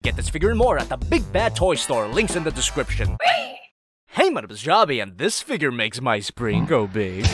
Get this figure and more at the Big Bad Toy Store, links in the description. Hey, my name is Jobby, and this figure makes my spring go big.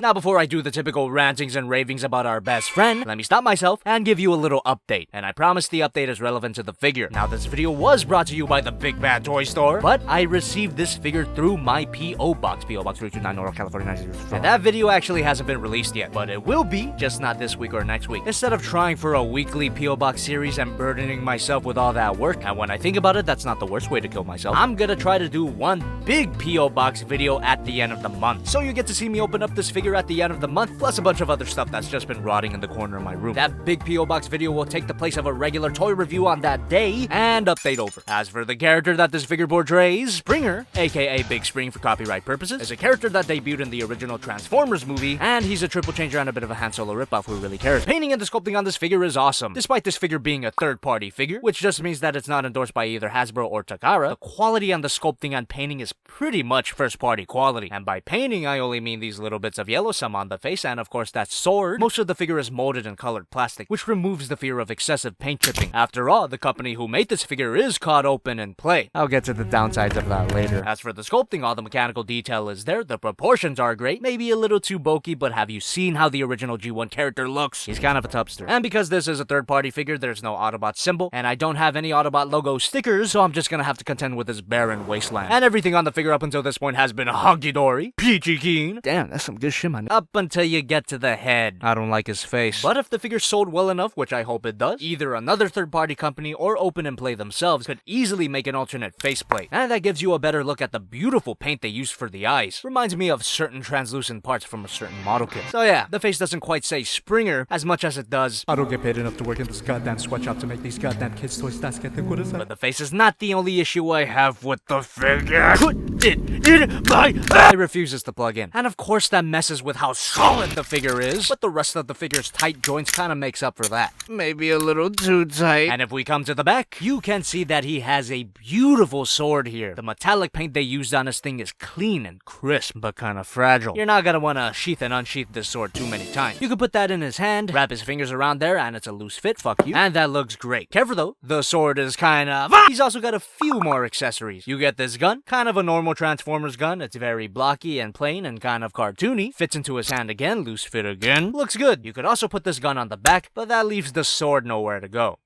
Now, before I do the typical rantings and ravings about our best friend, let me stop myself and give you a little update. And I promise the update is relevant to the figure. Now, this video was brought to you by the Big Bad Toy Store, but I received this figure through my P.O. Box. P.O. Box 329 North California 904. And that video actually hasn't been released yet, but it will be, just not this week or next week. Instead of trying for a weekly P.O. Box series and burdening myself with all that work, and when I think about it, that's not the worst way to kill myself, I'm gonna try to do one big P.O. Box video at the end of the month. So you get to see me open up this figure at the end of the month, plus a bunch of other stuff that's just been rotting in the corner of my room. That big P.O. Box video will take the place of a regular toy review on that day, and update over. As for the character that this figure portrays, Springer, aka Big Spring for copyright purposes, is a character that debuted in the original Transformers movie, and he's a triple changer and a bit of a Han Solo ripoff who really cares. Painting and the sculpting on this figure is awesome. Despite this figure being a third-party figure, which just means that it's not endorsed by either Hasbro or Takara, the quality on the sculpting and painting is pretty much first-party quality. And by painting, I only mean these little bits of yellow, some on the face, and of course that sword. Most of the figure is molded in colored plastic, which removes the fear of excessive paint chipping. After all, the company who made this figure is caught open in play. I'll get to the downsides of that later. As for the sculpting, all the mechanical detail is there, the proportions are great, maybe a little too bulky, but have you seen how the original G1 character looks? He's kind of a tubster. And because this is a third-party figure, there's no Autobot symbol, and I don't have any Autobot logo stickers, so I'm just gonna have to contend with this barren wasteland. And everything on the figure up until this point has been honky-dory, peachy keen. Damn, that's some good shit, man. Up until you get to the head. I don't like his face. But if the figure sold well enough, which I hope it does, either another third-party company or Open and Play themselves could easily make an alternate faceplate. And that gives you a better look at the beautiful paint they used for the eyes. Reminds me of certain translucent parts from a certain model kit. So yeah, the face doesn't quite say Springer as much as it does, I don't get paid enough to work in this goddamn sweatshop to make these goddamn kids' toys. But the face is not the only issue I have with the figure. Put it in my... It refuses to plug in. And of course that messes with how solid the figure is, but the rest of the figure's tight joints kind of makes up for that. Maybe a little too tight. And if we come to the back, you can see that he has a beautiful sword here. The metallic paint they used on this thing is clean and crisp, but kind of fragile. You're not gonna want to sheath and unsheath this sword too many times. You can put that in his hand, wrap his fingers around there, and it's a loose fit, fuck you. And that looks great. Careful though, the sword is kind of... He's also got a few more accessories. You get this gun, kind of a normal Transformers gun. It's very blocky and plain and kind of cartoony. Fits into his hand again, loose fit again. Looks good. You could also put this gun on the back, but that leaves the sword nowhere to go.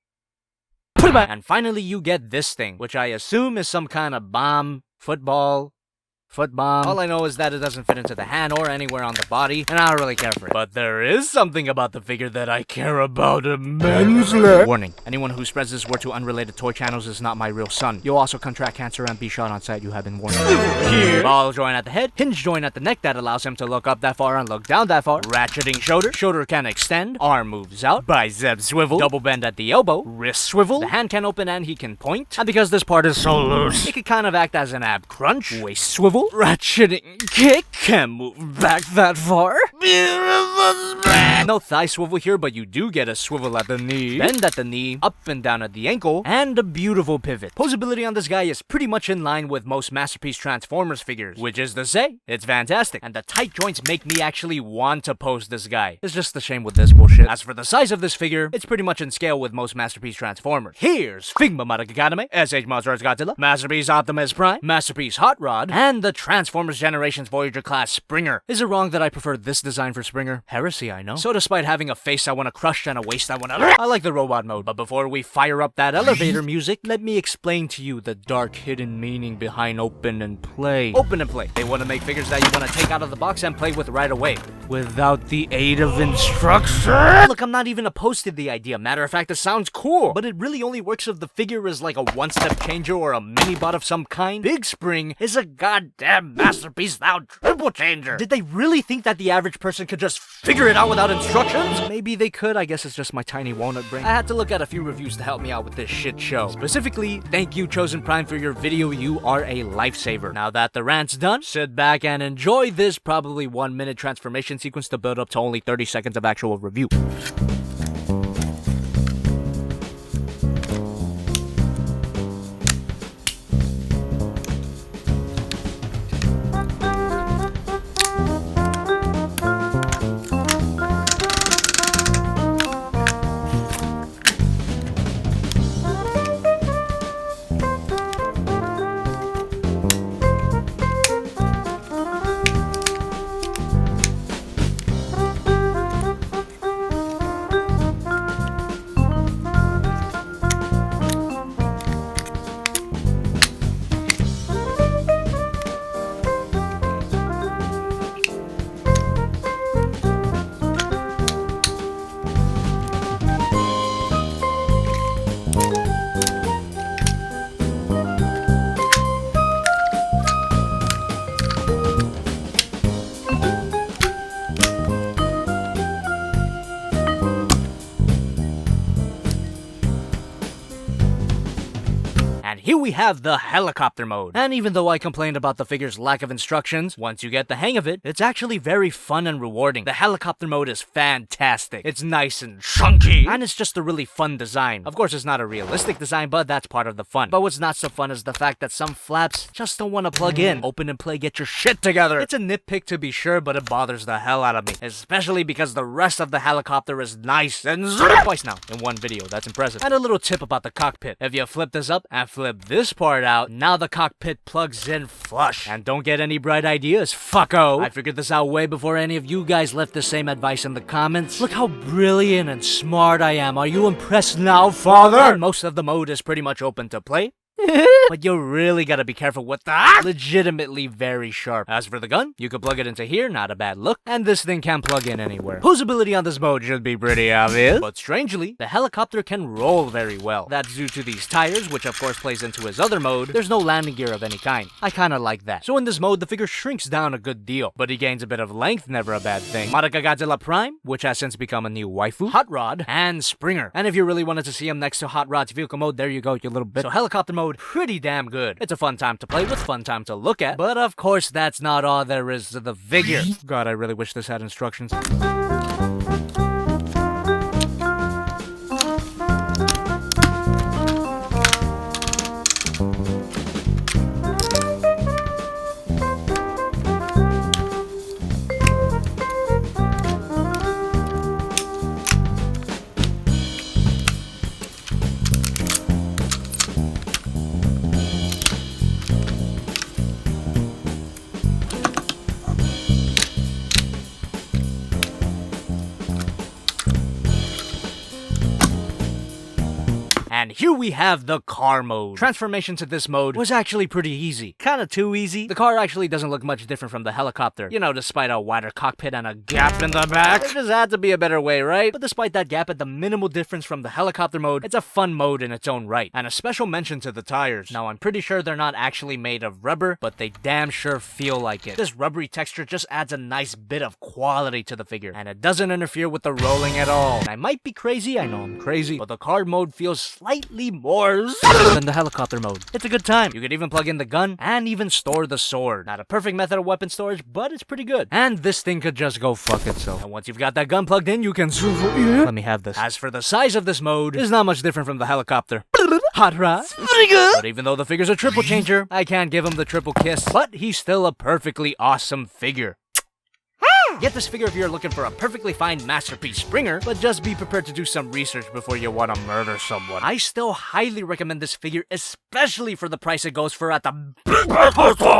Put it back. And finally you get this thing, which I assume is some kind of bomb, foot bomb. All I know is that it doesn't fit into the hand or anywhere on the body, and I don't really care for it. But there is something about the figure that I care about immensely. Warning, anyone who spreads this word to unrelated toy channels is not my real son. You'll also contract cancer and be shot on sight. You have been warned. Here. Ball joint at the head, hinge joint at the neck that allows him to look up that far and look down that far. Ratcheting shoulder, shoulder can extend, arm moves out, bicep swivel, double bend at the elbow, wrist swivel, the hand can open and he can point. And because this part is so loose, it can kind of act as an ab crunch, waist swivel, ratcheting kick, can't move back that far. Beautiful spread. No thigh swivel here, but you do get a swivel at the knee, bend at the knee, up and down at the ankle, and a beautiful pivot. Posability on this guy is pretty much in line with most Masterpiece Transformers figures, which is to say, it's fantastic. And the tight joints make me actually want to pose this guy. It's just a shame with this bullshit. As for the size of this figure, it's pretty much in scale with most Masterpiece Transformers. Here's Figma Madagadame, SH Monsters Godzilla, Masterpiece Optimus Prime, Masterpiece Hot Rod, and the Transformers Generations Voyager class Springer. Is it wrong that I prefer this design for Springer? Heresy, I know. So despite having a face I want to crush and a waist I want to... I like the robot mode, but before we fire up that elevator music, let me explain to you the dark hidden meaning behind Open and Play. Open and Play. They want to make figures that you want to take out of the box and play with right away, without the aid of instruction. Look, I'm not even opposed to the idea. Matter of fact, it sounds cool, but it really only works if the figure is like a one-step changer or a mini-bot of some kind. Big Spring is a goddamn masterpiece thou triple changer. Did they really think that the average person could just figure it out without instructions? Maybe they could. I guess it's just my tiny walnut brain. I had to look at a few reviews to help me out with this shit show. Specifically, thank you Chosen Prime for your video. You are a lifesaver. Now that the rant's done, sit back and enjoy this probably 1 minute transformation sequence to build up to only 30 seconds of actual review. And here we have the helicopter mode. And even though I complained about the figure's lack of instructions, once you get the hang of it, it's actually very fun and rewarding. The helicopter mode is fantastic. It's nice and chunky, and it's just a really fun design. Of course, it's not a realistic design, but that's part of the fun. But what's not so fun is the fact that some flaps just don't want to plug in. Open and play, get your shit together. It's a nitpick to be sure, but it bothers the hell out of me. Especially because the rest of the helicopter is nice and twice now in one video. That's impressive. And a little tip about the cockpit. If you flip this up and flip this part out, now the cockpit plugs in flush. And don't get any bright ideas, fucko. I figured this out way before any of you guys left the same advice in the comments. Look how brilliant and smart I am. Are you impressed now, father? And most of the mode is pretty much open to play. But you really gotta be careful with the legitimately very sharp. As for the gun, you can plug it into here, not a bad look. And this thing can plug in anywhere. Posability on this mode should be pretty obvious. But strangely, the helicopter can roll very well. That's due to these tires, which of course plays into his other mode. There's no landing gear of any kind. I kinda like that. So in this mode, the figure shrinks down a good deal. But he gains a bit of length, never a bad thing. Godzilla Prime, which has since become a new waifu. Hot Rod, and Springer. And if you really wanted to see him next to Hot Rod's vehicle mode, there you go, you little bitch. So helicopter mode, pretty damn good. It's a fun time to play with, fun time to look at, but of course that's not all there is to the figure. God, I really wish this had instructions. And here we have the car mode. Transformation to this mode was actually pretty easy. Kinda too easy. The car actually doesn't look much different from the helicopter. You know, despite a wider cockpit and a gap in the back. There just had to be a better way, right? But despite that gap and the minimal difference from the helicopter mode, it's a fun mode in its own right. And a special mention to the tires. Now, I'm pretty sure they're not actually made of rubber, but they damn sure feel like it. This rubbery texture just adds a nice bit of quality to the figure. And it doesn't interfere with the rolling at all. And I might be crazy, I know I'm crazy, but the car mode feels slightly more than the helicopter mode. It's a good time. You could even plug in the gun and even store the sword. Not a perfect method of weapon storage, but it's pretty good. And this thing could just go fuck itself. And once you've got that gun plugged in, you can let me have this. As for the size of this mode, it's not much different from the helicopter. Hot Rod. But even though the figure's a triple changer, I can't give him the triple kiss, but he's still a perfectly awesome figure. Get this figure if you're looking for a perfectly fine masterpiece Springer, but just be prepared to do some research before you want to murder someone. I still highly recommend this figure, especially for the price it goes for at the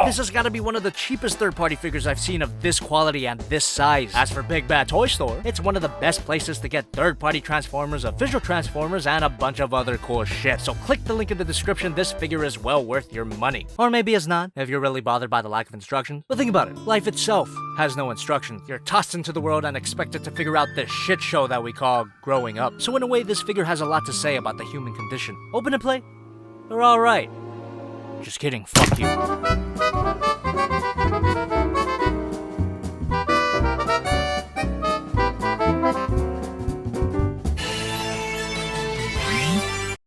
This has got to be one of the cheapest third-party figures I've seen of this quality and this size. As for Big Bad Toy Store, it's one of the best places to get third-party Transformers, official Transformers, and a bunch of other cool shit. So click the link in the description. This figure is well worth your money. Or maybe it's not, if you're really bothered by the lack of instructions. But think about it. Life itself has no instructions. You're tossed into the world and expected to figure out this shit show that we call growing up. So in a way, this figure has a lot to say about the human condition. Open and play? They're alright. Just kidding, fuck you.